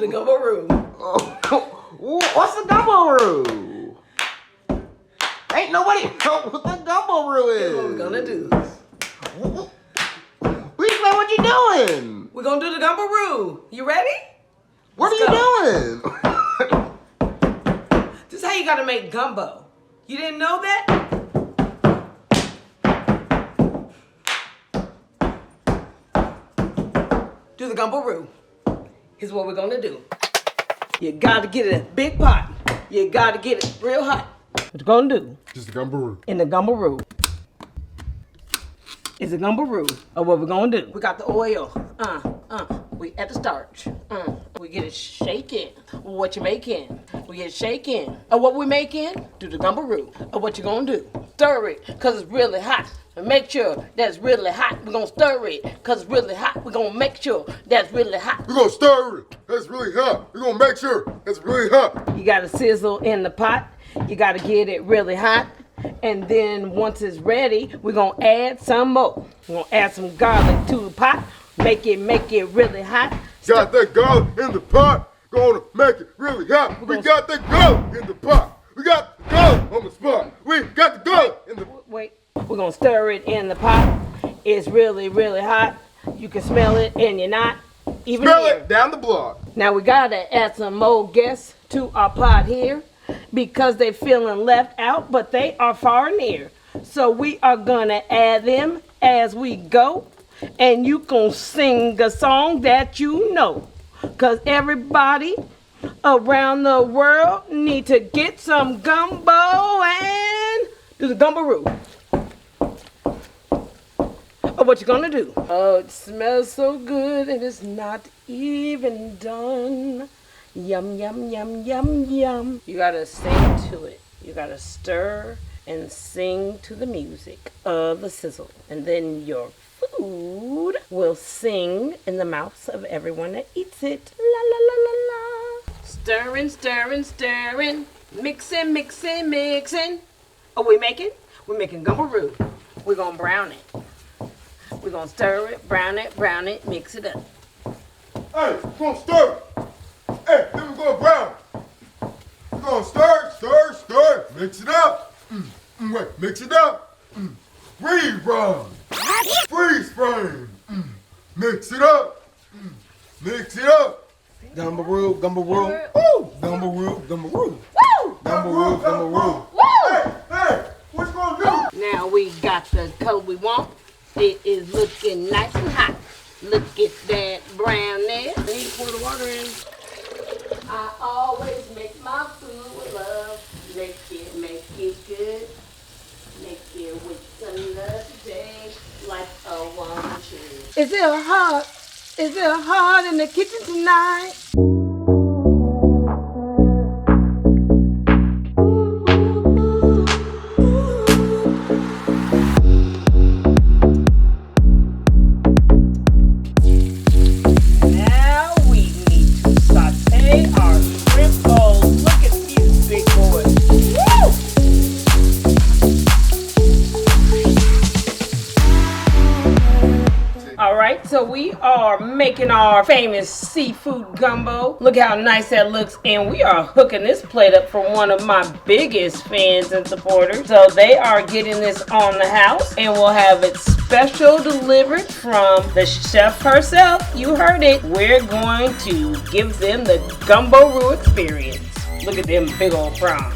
the Gumbo Roux. What's the Gumbo Roux? Ain't nobody know what the Gumbo Roux is. Here's what we're gonna do. Please explain what you're doing. We're gonna do the Gumbo Roux. You ready? What are you doing? This is how you gotta make gumbo. You didn't know that? Do the Gumbo Roux. Here's what we're gonna do. You gotta get it in a big pot. You gotta get it real hot. What you gonna do? Just the Gumbo Roux. In the Gumbo Roux. Is the Gumbo Roux. Or what we're gonna do? We got the oil. We add the starch. We get it shaking. What you making? We get it shaking. What we making? Do the Gumbo Roux. What you gonna do? Stir it, cause it's really hot. And make sure that's really hot. We're gonna stir it, cause it's really hot. We're gonna make sure that's really hot. We're gonna stir it. That's really hot. We're gonna make sure that's really hot. You gotta sizzle in the pot. You gotta get it really hot. And then once it's ready, we're gonna add some more. We're gonna add some garlic to the pot. Make it really hot. Got that garlic in the pot. Gonna make it really hot. We got that garlic in the pot. We got the garlic on the spot. We got the garlic in the... Wait. We're gonna stir it in the pot. It's really, really hot. You can smell it and you're not even Smell here. it down the block. Now we gotta add some more guests to our pot here because they're feeling left out, but they are far near. So we are gonna add them as we go, and you can sing a song that you know, cause everybody around the world need to get some gumbo and do the Gumbo Roux. What you gonna do? Oh, it smells so good and it's not even done. Yum, yum, yum, yum, yum. You gotta sing to it. You gotta stir and sing to the music of the sizzle. And then your food will sing in the mouths of everyone that eats it. La, la, la, la, la. Stirring, stirring, stirring. Mixing, mixing, mixing. Oh, we're making Gumbo Roux. We're gonna brown it. We're gonna stir it, brown it, mix it up. Hey, we're gonna stir it. Hey, then we're gonna brown it. We're gonna stir, mix it up. Wait, mix it up. Re-brown. Freeze frame. Mix it up. Mix it up. Gumbo Roux, Gumbo Roux. Woo! Gumbo Roux, Gumbo Roux. Woo! Gumbo Roux, Gumbo Roux. Hey, what you gonna do? Now we got the color we want. It is looking nice and hot. Look at that brown there. Then you pour the water in. I always make my food with love. Make it good. Make it with some love today, like a woman should. Is it hot? Is it hot in the kitchen tonight? So we are making our famous seafood gumbo. Look how nice that looks. And we are hooking this plate up for one of my biggest fans and supporters. So they are getting this on the house and we'll have it special delivered from the chef herself. You heard it. We're going to give them the Gumbo Roux experience. Look at them big old prawns.